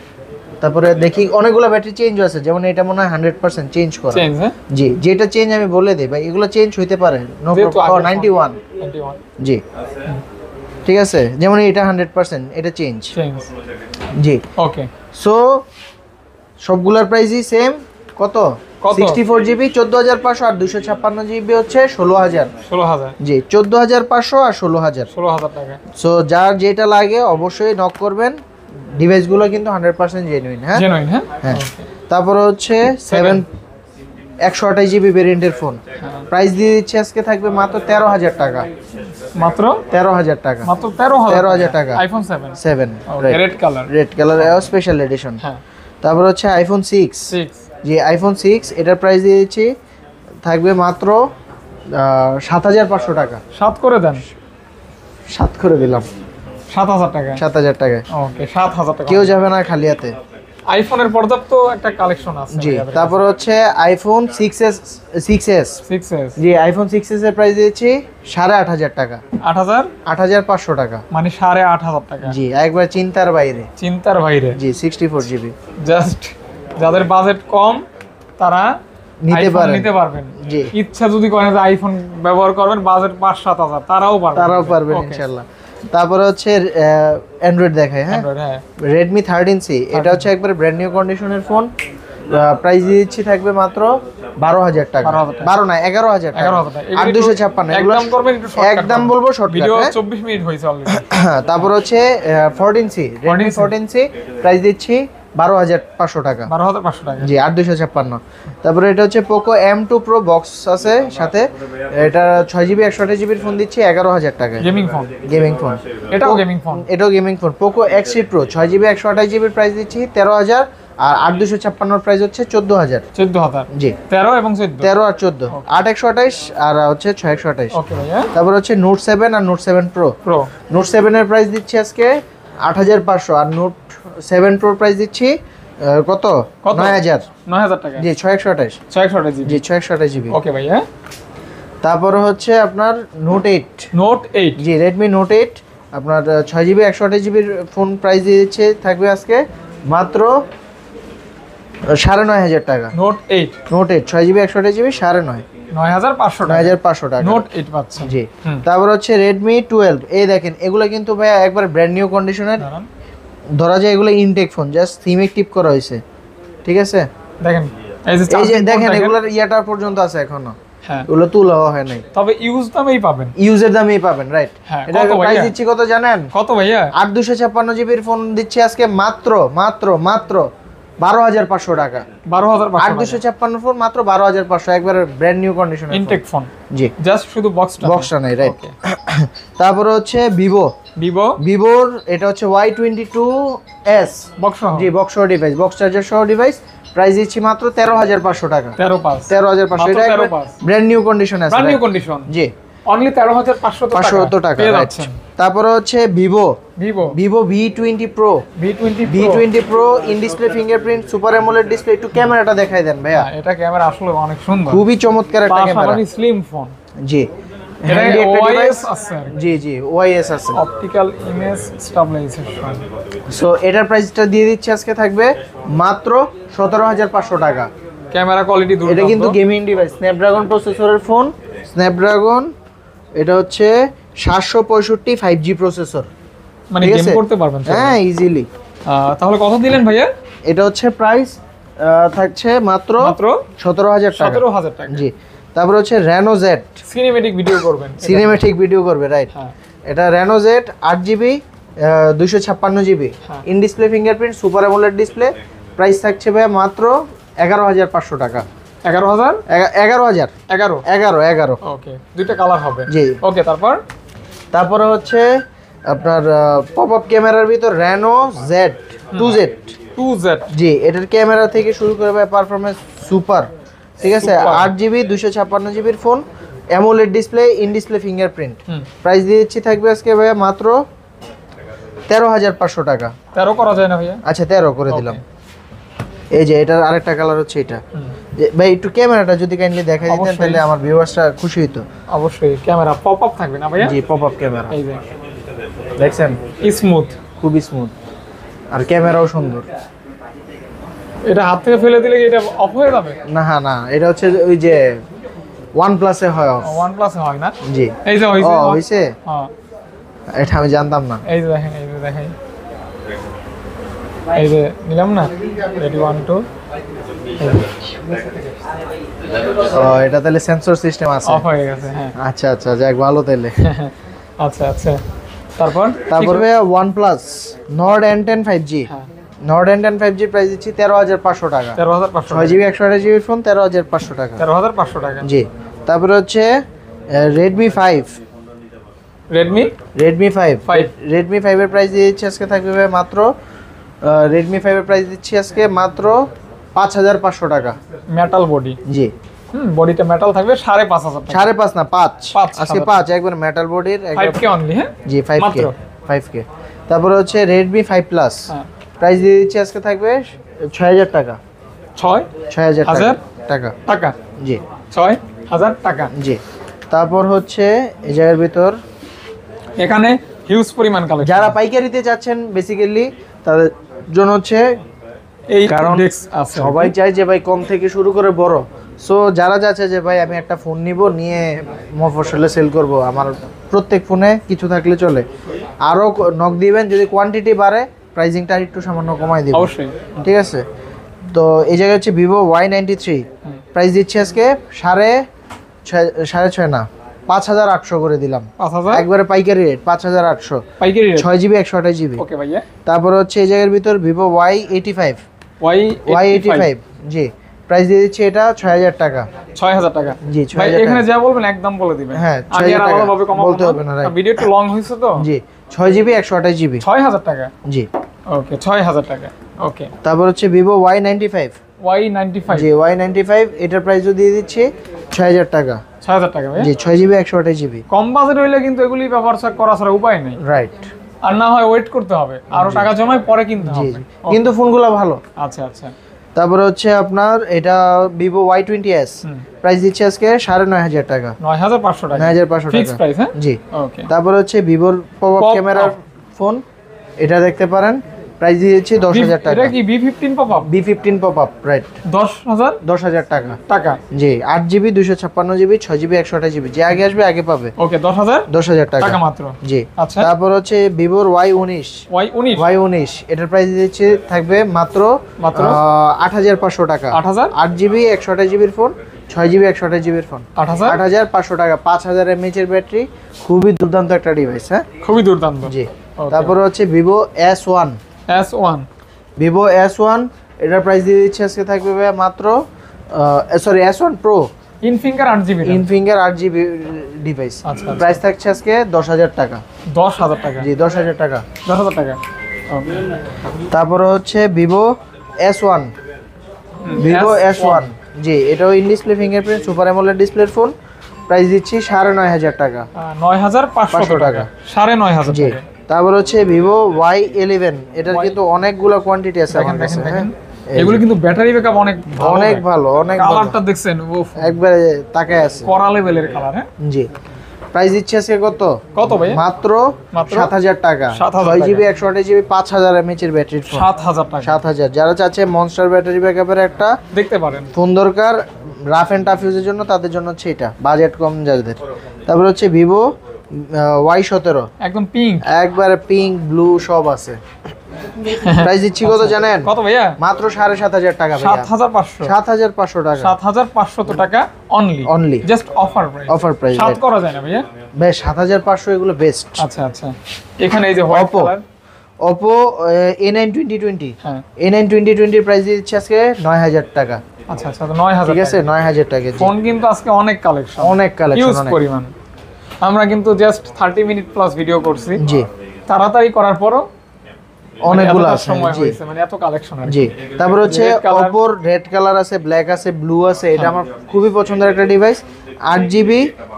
তারপরে দেখি অনেকগুলো ব্যাটারি চেঞ্জ আছে, যেমন এটা মনে হয় 100% চেঞ্জ করা। চেঞ্জ, হ্যাঁ জি, যেটা চেঞ্জ আমি বলে দেই ভাই, এগুলো চেঞ্জ হইতে পারে, নো যেহেতু প্রবলেম। আগের 91 91 জি, ঠিক আছে, যেমন এটা 100% এটা চেঞ্জ। চেঞ্জ। জি, ওকে, সো সবগুলোর প্রাইসই সেম। কত? কত? 64 জিবি 14500 আর 256 জিবি হচ্ছে 16000। 16000। জি, 14500 আর 16000। 16000 টাকা। সো যার যেটা লাগে অবশ্যই নক করবেন। ডিভাইসগুলো কিন্তু 100% জেনুইন। হ্যাঁ জেনুইন, হ্যাঁ হ্যাঁ। তারপরে হচ্ছে 128 জিবি ভেরিয়েন্টের ফোন, প্রাইস দিয়ে দিচ্ছে আজকে থাকবে মাত্র 13000 টাকা। মাত্র 13000 টাকা, মাত্র 13000 টাকা। IPhone 7 7 red colour. Red colour special edition. হ্যাঁ, তারপর হচ্ছে আইফোন 6। 6 জি, আইফোন 6 এটার প্রাইস দিয়ে দিচ্ছি থাকবে মাত্র 7500 টাকা। 7 করে দেন। 7 করে দিলাম, 7000 টাকা। 7000 টাকা। ওকে, 7000 টাকা। কেউ যাবে না খালি হাতে। আইফোনের পর্যাপ্ত একটা কালেকশন আছে জি, ভাইয়াদের তারপর হচ্ছে আইফোন 6s। 6s কাছে। 6s জি, আইফোন 6s এর প্রাইস দিয়েছি 8500 টাকা, 8000 8500 টাকা। মানে 8500 টাকা। জি, একবার চিন্তার বাইরে। চিন্তার বাইরে। জি, 64 জিবি জাস্ট যাদের বাজেট কম তারা নিতে iPhone পারেন। নিতে পারবেন। জি, ইচ্ছা যদি করেন যে আইফোন ব্যবহার করবেন, বাজেট 5-7 হাজার, তারাও পারবেন। তারাও পারবেন Okay. ইনশাআল্লাহ। তারপরে হচ্ছে অ্যান্ড্রয়েড দেখায়। হ্যাঁ, Android, হ্যাঁ রেডমি 13C, এটা হচ্ছে একবার ব্র্যান্ড নিউ কন্ডিশনের ফোন। প্রাইস দিচ্ছি থাকবে মাত্র 12000 টাকা। 12,000 টাকা। 12 না 11000 টাকা। 11,000 টাকা। আর 256 এগুলো একদম করবেন একটু shortcut একদম করবেন। বলবো শর্টকাট। ভিডিও 24 মিনিট হয়েছে অলরেডি। তারপর হচ্ছে 14C, রেডমি 14C প্রাইস দিচ্ছি 12500 টাকা। 12500 টাকা। জি, 8256। তারপরে এটা হচ্ছে পোকো M2 Pro বক্স আছে সাথে, এটা 6GB 128GB ফোন দিচ্ছি 11000 টাকায়। Gaming phone. গেমিং ফোন, এটাও গেমিং ফোন। এটাও gaming phone. Poco X3 Pro 6GB 128GB price দিচ্ছি 13000, আর 8256 প্রাইস হচ্ছে 14000। 14000। জি, 13 এবং 14। 13 আর 14, 8128 আর হচ্ছে 6128। ওকে ভাইয়া। তারপর হচ্ছে নোট 7 আর নোট 7 প্রো। প্রো নোট 7 এর প্রাইস দিচ্ছি আজকে 8500, আর নোট 7 প্রো প্রাইস দিচ্ছি কত? কত? 9000। 9000 টাকা। জি, 6128। 628 জিবি। জি, 628 জিবি। ওকে ভাইয়া। তারপরে হচ্ছে আপনার নোট 8। নোট 8। জি, রেডমি নোট 8 আপনার 6GB 128GBর ফোন প্রাইস দিয়ে দিচ্ছে থাকবে আজকে মাত্র 9500 টাকা। নোট 8 নোট 8 6GB 128GB 9500, 9500 টাকা। 9500 টাকা। নোট 8 পাচ্ছেন। জি, হুম। তারপর হচ্ছে রেডমি 12। এই দেখেন এগুলো কিন্তু ভাই একবার ব্র্যান্ড নিউ কন্ডিশনের, দাঁড়ান। ধরা যায় এগুলো ইনটেক ফোন, জাস্ট থিমে টিপ করা হয়েছে। ঠিক আছে, দেখেন এই যে এই যে charging port দেখেন এগুলোর ইয়াটা পর্যন্ত আছে এখনো, হ্যাঁ, এগুলো তুলা হয় নাই। তবে ইউজ দামেই পাবেন। ইউজের দামেই পাবেন, রাইট। হ্যাঁ, এটা কত প্রাইস ভাইয়া? দিচ্ছি কত জানেন? কত ভাইয়া? 8256GBর ফোন দিচ্ছি আজকে মাত্র মাত্র মাত্র 12500 টাকা। 12500 টাকা। 8256 ফোন মাত্র 12500, একবার ব্র্যান্ড নিউ কন্ডিশনের ইনটেক ফোন। জি, জাস্ট শুধু বক্সটা। বক্সটা নাই, রাইট। ওকে। তারপরে হচ্ছে ভিভো। ভিভো ভিভোর এটা হচ্ছে Y22s। বক্স সহ। জি, বক্স সহ ডিভাইস, বক্স চার্জার সহ ডিভাইস, প্রাইস দিচ্ছি মাত্র 13500 টাকা। 13.5। 13500, এটা 13.5 ব্র্যান্ড নিউ কন্ডিশন আছে, ব্র্যান্ড নিউ right? কন্ডিশন। জি, অনলি 13500 570 টাকা, পেয়ে right? যাচ্ছেন। তারপরে হচ্ছে Vivo Vivo Vivo V20 Pro। V20 V20 Pro in display fingerprint super AMOLED display. একটু ক্যামেরাটা দেখাই দেন ভাইয়া, এটা ক্যামেরা আসলে অনেক সুন্দর। খুবই চমৎকার একটা ক্যামেরা। পাশাপাশি স্লিম ফোন। জি, এটা handy একটা OIS device। আছে। জি জি, OIS আছে। Optical image stabilisation. সো এটার প্রাইসটা দিয়ে দিচ্ছি আজকে থাকবে মাত্র 17500 টাকা। ক্যামেরা কোয়ালিটি দুর্দান্ত। এটা কিন্তু গেমিং ডিভাইস, স্ন্যাপড্রাগন প্রসেসরের ফোন। স্ন্যাপড্রাগন এটা হচ্ছে 765 5G প্রসেসর, মানে ঠিক গেম আছে? করতে পারবেন। হ্যাঁ, ইজিলি। তাহলে কত দিলেন ভাইয়া? এটা হচ্ছে প্রাইস থাকছে মাত্র মাত্র 17000 টাকা। 17000 টাকা। জি, তারপর হচ্ছে Reno Z, সিনেমেটিক ভিডিও করবেন। সিনেমেটিক ভিডিও করবে, রাইট। হ্যাঁ। এটা Reno Z 8GB 256 জিবি, হ্যাঁ। In display fingerprint, super AMOLED display. Price থাকছে ভাইয়া মাত্র 11,500 টাকা। 11,000 11,000 11 11 ওকে, দুইটা কালার হবে। জি। ওকে, তারপরে হচ্ছে আপনার পপ আপ ক্যামেরার ভিতর রেনো Z2Z। 2Z জি, এটার ক্যামেরা থেকে শুরু করে ভাই পারফরমেন্স সুপার, ঠিক আছে। 8 জিবি 256 জিবির phone, AMOLED display, in display fingerprint. Price দিয়ে দিচ্ছি থাকবে আজকে ভাইয়া মাত্র 13,500 টাকা। 13 করা যায় না ভাইয়া? আচ্ছা 13 করে দিলাম। এই যে এটার আরেকটা কালার হচ্ছে এটা। ভাই একটু ক্যামেরাটা যদি কাইন্ডলি দেখাই দিতেন অবশ্যই। তাহলে আমার ভিউয়ার্সরা খুশি হতো। অবশ্যই, ক্যামেরা পপ আপ থাকবে না ভাইয়া? জি, পপ আপ ক্যামেরা এই যে দেখছেন, স্মুথ, খুবই স্মুথ, আর ক্যামেরাও সুন্দর। এটা হাত থেকে ফেলে দিলে কি এটা অফ হয়ে যাবে? না, এটা হচ্ছে ওই যে OnePlus এ হয় off। OnePlus এ হয় না? জি। এই যে হইছে। হইছে? হ্যাঁ, এটা আমি জানতাম না। এই যে দেখেন, এই যে দেখাই, এই যে নিলাম না, রেডি 1 2। এটা তাহলে সেন্সর সিস্টেম আছে। অফ হয়ে গেছে, হ্যাঁ। আচ্ছা, যাক ভালো তাহলে। আচ্ছা, তারপর তারপরে OnePlus Nord N10 5G। হ্যাঁ, Nord N10 5G প্রাইস দিচ্ছি 13,500 টাকা। 13,500 6GB 128GB ফোন 13,500 টাকা। 13,500 টাকা। জি। তারপরে হচ্ছে Redmi 5। Redmi 5 Redmi 5 এর প্রাইস দিয়ে দিচ্ছি আজকে থাকবে ভাই মাত্র Redmi 5 এর প্রাইস দিচ্ছি আজকে মাত্র 5,500 টাকা। Metal body. জি। বডিটা মেটাল থাকবে 5,500 টাকা। 5.5 না 5 5 আজকে 5 একবার মেটাল বডির 5K অনলি, হ্যাঁ? জি 5K মাত্র 5K। তারপরে হচ্ছে Redmi 5 Plus। হ্যাঁ। প্রাইস দিয়ে দিচ্ছি আজকে থাকবে 6,000 টাকা। 6,000 টাকা। টাকা। জি 6,000 টাকা। জি। তারপর হচ্ছে এই জায়গার ভিতর এখানে হিউজ পরিমাণ কালেকশন। যারা পাইকারিতে যাচ্ছেন বেসিক্যালি তাদের জন্য হচ্ছে এই কারণ ডেস্ক আছে, সবাই চায় যে ভাই কম থেকে শুরু করে বড়। সো যারা যাচ্ছে যে ভাই আমি একটা ফোন নিব, নিয়ে মফস্বলে সেল করব, আমার প্রত্যেক ফোনে কিছু থাকলে চলে, আরও নক দিবেন, যদি কোয়ান্টিটি বাড়ে প্রাইসিংটা একটু সামান্য কমাই দিব। অবশ্যই। ঠিক আছে। তো এই জায়গায় হচ্ছে ভিভো Y93 প্রাইস দিচ্ছি আজকে 6.5 না 5,800 করে দিলাম। 5,000 একবারে পাইকারি রেট 5,800। পাইকারি রেট। 6GB 128GB। ওকে ভাইয়া। তারপর হচ্ছে এই জায়গার ভিতর ভিভো Y85। Y85 জি, প্রাইস দিয়ে দিচ্ছি এটা 6,000 টাকা। 6,000 টাকা। জি, ভাই 6,000 এখানে টাকা। যা বলবেন একদম বলে দিবেন। হ্যাঁ, আমি আর 6,000 টাকা আলাদাভাবে কমাবো বলতে হবে না, right। ভিডিও একটু লং হয়েছে তো। জি, 6GB 128GB। 6,000 টাকা। জি। ওকে, 6,000 টাকা। ওকে, তারপর হচ্ছে ভিভো Y95। Y95 জি, Y95 এটার প্রাইসও দিয়ে দিচ্ছি 6,000 টাকা। 6,000 টাকা ভাই। জি, 6GB 128GB। কম বাজেট হইলে কিন্তু এগুলি ব্যবহার করা ছাড়া উপায় নেই। রাইট। আর না হয় ওয়েট করতে হবে, আরো টাকা জমায় পরে কিনতে জি, হবে। কিন্তু ফোনগুলো ভালো। আচ্ছা। তারপরে হচ্ছে আপনার এটা ভিভো Y20s প্রাইস দিচ্ছে আজকে 9,500 টাকা। 9,500 টাকা। 9,500 ফিক্স টাকা। প্রাইস, হ্যাঁ? জি। ওকে। তারপর হচ্ছে ভিভোর পপ আপ Pop ক্যামেরার up। ফোন, এটা দেখতে পারেন, প্রাইস দিয়েছি 10,000 টাকা। এটা কি B15 pop up? B15 pop up, right. 10,000 টাকা। টাকা। জি, 8GB 256GB 6GB 128GB, যে আগে আসবে আগে পাবে। ওকে, 10,000 টাকা টাকা মাত্র। জি। আচ্ছা। তারপর হচ্ছে ভিভোর Y19। Y19 এটার প্রাইস দিচ্ছে থাকবে মাত্র 8,500 টাকা। 8,000 8GB 128GB phone, 6GB 128GB phone, 8,000 8,500 টাকা। 5,000 mAh এর ব্যাটারি, খুবই দুর্দান্ত একটা ডিভাইস। হ্যাঁ, খুবই দুর্দান্ত। জি। Okay. তারপর হচ্ছে ভিভো S1। ভিভো S1 এটার প্রাইস দিয়ে দিচ্ছে আজকে থাকবে ভাইয়া মাত্র S1 Pro in finger 8GB ইনফিঙ্গার 8GB device. আচ্ছা। প্রাইস থাকছে আজকে 10,000 টাকা। 10,000 টাকা। জি, 10,000 টাকা। 10,000 টাকা। ওকে। তারপরে হচ্ছে ভিভো S1। ভিভো S1 জি, এটাও in display fingerprint, super AMOLED ডিসপ্লের ফোন। প্রাইস দিচ্ছি 9,500 টাকা। 9,500 টাকা। 9,500 জি। টাকা। তারপর হচ্ছে ভিভো Y11, এটার কিন্তু অনেকগুলো কোয়ান্টিটি আছে আমার কাছে। হ্যাঁ, এগুলো কিন্তু ব্যাটারি ব্যাকআপ অনেক অনেক ভালো, অনেক ভালো। কালারটা দেখছেন, উফ, একবারে তাকায় আছে, কড়া লেভেলের কালার। হ্যাঁ, জি। প্রাইস দিচ্ছে আজকে কত ভাই? মাত্র মাত্র 7,000 টাকা। 7,000 6GB 128GB 5,000 mAh এর ব্যাটারির ফোন। 7,000 টাকা। 7,000। যারা চাচ্ছে মনস্টার ব্যাটারি ব্যাকআপের একটা দেখতে পারেন ফোন দরকার রাফ এন্ড টাফ ইউজের জন্য, তাদের জন্য হচ্ছে এটা, বাজেট কম যাদের। তারপর হচ্ছে ভিভো Y17 একদম পিঙ্ক। একবারে পিঙ্ক ব্লু সব আছে। প্রাইস দিচ্ছি কত জানেন? কত ভাইয়া? মাত্র 7,500 টাকা ভাইয়া। 7,500 7,500 টাকা। 7,500 টাকা only. Only just offer price. Offer price. 7 করা যায় না ভাইয়া? বেশ 7,500 এগুলো বেস্ট। আচ্ছা আচ্ছা, এখানে এই যে হোয়াইট কালার Oppo A9 2020। হ্যাঁ, A9 2020 প্রাইস দিচ্ছি আজকে 9,000 টাকা। আচ্ছা আচ্ছা, তো 9,000 ঠিক আছে, 9,000 টাকা। ফোন কিন্তু আজকে অনেক কালেকশন, অনেক কালেকশন, হিউজ অনেক পরিমাণ। আমরা কিন্তু জাস্ট 30 মিনিট প্লাস ভিডিও করছি। জি, তাড়াতাড়ি করার পরও অনেকগুলো এতটা আছে। সময় জি হয়েছে, মানে এত কালেকশন আছে। জি, তারপর হচ্ছে Red color। Oppo red colour আছে, ব্ল্যাক আছে, ব্লু আছে। এটা আমার খুবই পছন্দের একটা device. 8GB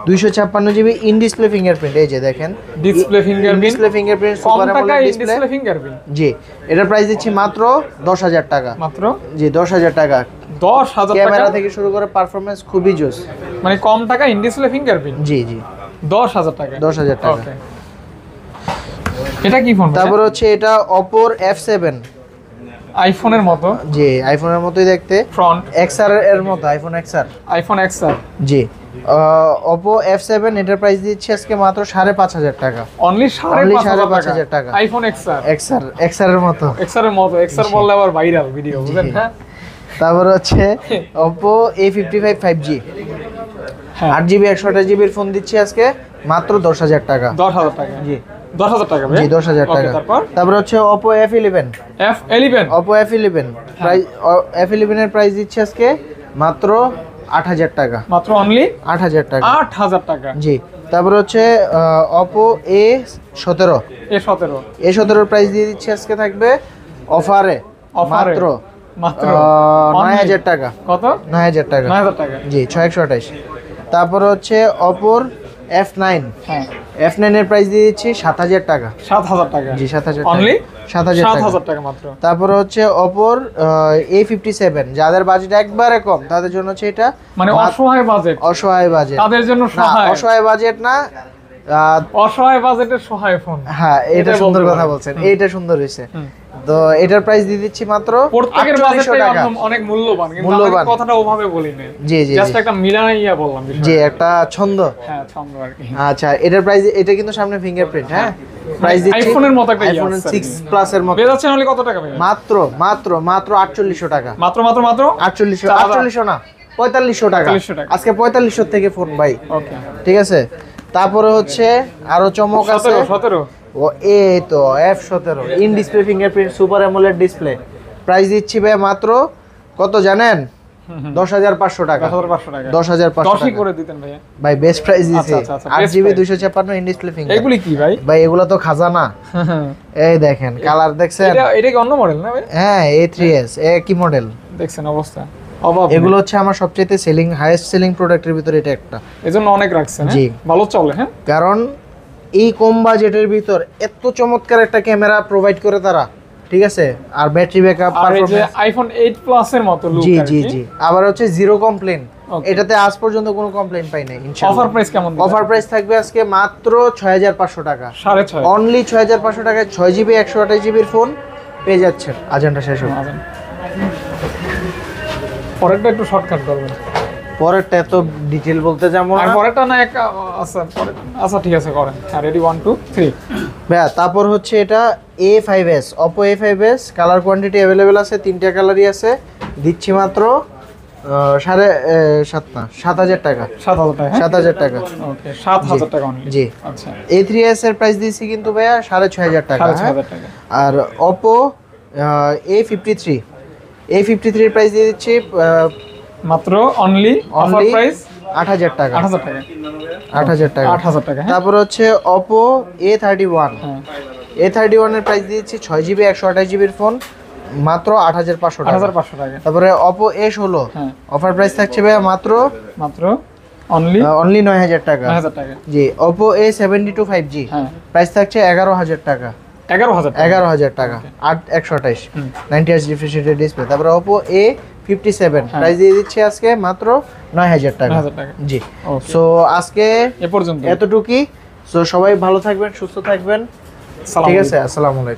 256GB in display fingerprint. এই যে দেখেন ডিসপ্লে ফিঙ্গারপ্রিন্ট, ডিসপ্লে ফিঙ্গারপ্রিন্ট কম সুপার টাকায় AMOLED in display. Display fingerprint. জি, এটার প্রাইস দিচ্ছি মাত্র 10,000 টাকা। মাত্র জি 10,000 টাকা। 10,000 টাকা, ক্যামেরা থেকে শুরু করে পারফরম্যান্স খুবই জোস। মানে কম টাকা ইন ডিসপ্লে ফিঙ্গারপ্রিন্ট। জি জি 10,000 টাকা। 10,000 টাকা। ওকে, এটা কি ফোন? তারপর হচ্ছে এটা Oppo F7। আইফোনের মতো, জি আইফোনের মতোই দেখতে, ফ্রন্ট XR এর মতো, আইফোন XR। IPhone XR। জি Oppo F7 এটার প্রাইস দিচ্ছি আজকে মাত্র 5,500 টাকা। অনলি 5,500 টাকা। IPhone XR। XR এর মতো। XR এর মতো, XR বললে আবার ভাইরাল ভিডিও, বুঝেন? হ্যাঁ, তারপর হচ্ছে Oppo A55 5G। হ্যাঁ 8GB 128GB এর ফোন দিচ্ছি আজকে মাত্র 10,000 টাকা। 10,000 টাকা। জি 10,000 টাকা ভাই? জি 10,000 ওকে, টাকা। তারপর তারপর হচ্ছে Oppo F11। F11। Oppo F11 price, F11 এর প্রাইস দিচ্ছি আজকে মাত্র 8,000 টাকা। মাত্র অনলি 8,000 টাকা। 8,000 টাকা। জি, তারপর হচ্ছে Oppo A17। A17। A17 এর প্রাইস দিয়ে দিচ্ছি আজকে থাকবে অফারে মাত্র মাত্র 9,000 টাকা। কত? 9,000 টাকা। 9,000 টাকা। জি 6,128। তারপর হচ্ছে Oppo F9। হ্যাঁ, F9 এর প্রাইস দিয়ে দিচ্ছি 7,000 টাকা। 7,000 টাকা। জি 7,000 অনলি 7,000 টাকা। 7,000 টাকা মাত্র। তারপর হচ্ছে Oppo A57, যাদের বাজেট একবারে কম তাদের জন্য হচ্ছে এটা, মানে অসহায় বাজেট, অসহায় বাজেট। তাদের জন্য না, সহায়। অসহায় বাজেট না, অসহায় বাজেটের সহায় ফোন। হ্যাঁ এটা এটাই সুন্দর বলতে কথা পারেন। বলছেন, এইটা সুন্দর হয়েছে। হুম। তো এটার প্রাইস দিয়ে দিচ্ছি মাত্র প্রত্যেকের 4800 বাজেটটাই টাকা। অনেক মূল্যবান, কিন্তু মূল্যবান। আমি কথাটা ওভাবে বলি না, জি জি জাস্ট জি। একটা মিলাইয়া বললাম জি বিষয়টা। একটা ছন্দ। হ্যাঁ, ছন্দ আর কি। আচ্ছা, এটার প্রাইস, এটা কিন্তু সামনে ফিঙ্গারপ্রিন্ট। হ্যাঁ, প্রাইস দিচ্ছি আইফোনের মতো একটা আইফোন ইয়ে আছে আর 6 কি। প্লাস এর মতো। বেজাচ্ছেন হলে কত টাকা ভাই? মাত্র মাত্র মাত্র 4,800 টাকা। মাত্র মাত্র মাত্র 4,800, 4,800 না, 4,500 টাকা। 4,500 টাকা। আজকে 4,500 থেকে ফোন ভাই। ওকে, ঠিক আছে, তারপরে হচ্ছে আরো চমক আছে। 17। ও এই তো F17 in display fingerprint super AMOLED display. Price দিচ্ছি ভাই মাত্র কত জানেন? 10,500 টাকা। 10,500 টাকা। 10,500 10ই টাকা করে দিতেন ভাইয়া। ভাই, বেস্ট প্রাইস দিয়েছি। আচ্ছা, আচ্ছা, best 8GB price। 256 in display finger. এগুলি কি ভাই? ভাই এগুলো তো খাজানা। এই দেখেন কালার দেখছেন? এটা কি অন্য মডেল না ভাই? হ্যাঁ A3s কি মডেল দেখছেন অবস্থা, অভাব। এগুলো হচ্ছে আমার সবচেয়ে সেলিং, হাইয়েস্ট সেলিং প্রোডাক্টের ভিতরে এটা একটা। এজন্য অনেক রাখছেন। জি। ভালো চলে। হ্যাঁ, কারণ এই কম বাজেটের ভিতর এত চমৎকার একটা ক্যামেরা প্রোভাইড করে তারা। ঠিক আছে, আর ব্যাটারি ব্যাকআপ, আর এই যে পারফরম্যান্স। আইফোন 8 প্লাস এর মতো লুক। জি জি জি, আবার হচ্ছে জিরো কমপ্লেন। Okay. এটাতে আজ পর্যন্ত কোনো কমপ্লেন পাই নাই ইনশাআল্লাহ। অফার প্রাইস কেমন? অফার প্রাইস থাকবে আজকে মাত্র 6,500 টাকা। 6,500। অনলি 6,500 টাকায় 6GB 128GB এর ফোন পেয়ে যাচ্ছেন। আজানটা শেষ হোক। পরেরটা একটু শর্টকাট করবেন। পরেরটা এত ডিটেইল বলতে যাবো আর না পরেরটা না এক, আচ্ছা ঠিক আছে করেন। হ্যাঁ, রেডি 1 2 3। ভাইয়া, তারপর হচ্ছে এটা A5s, Oppo A5s। Colour quantity available আছে, 3টা কালারই আছে। দিচ্ছি মাত্র 7,500 টাকা। 7,000 টাকা। 7,000 টাকা। ওকে, 7,000 টাকা অনলি। জি। আচ্ছা, A3s এর প্রাইস দিয়েছি কিন্তু ভাইয়া 6,500 টাকা। 6,500 টাকা। আর Oppo A53, A53 এর প্রাইস দিয়ে দিচ্ছি মাত্র অনলি অফার অনলি প্রাইস 8,000 টাকা। 8,000 টাকা। 8,000 টাকা। 8,000 টাকা। হ্যাঁ, তারপর হচ্ছে Oppo A31, হ্যাঁ, A31 এর প্রাইস দিয়েছি 6GB 128GB এর ফোন মাত্র 8,500 টাকা। 8,500 টাকা। তারপরে Oppo A16, হ্যাঁ, অফার প্রাইস থাকছে ভাইয়া মাত্র অনলি অনলি 9,000 টাকা। 9,000 টাকা। জি, Oppo A72 5G, হ্যাঁ, প্রাইস থাকছে 11,000 টাকা। 11,000 টাকা। 11,000 টাকা। 128 হুম। 90Hz refresh display. তারপরে Oppo A57 হ্যাঁ। প্রাইস দিয়ে দিচ্ছি আজকে মাত্র 9,000 টাকা। 9,000 টাকা। জি। ওকে, সো আজকে এ পর্যন্ত। এতটুকুই। সো সবাই ভালো থাকবেন, সুস্থ থাকবেন। সালাম ঠিক আলাইকুম। আছে, আসসালামু আলাইকুম।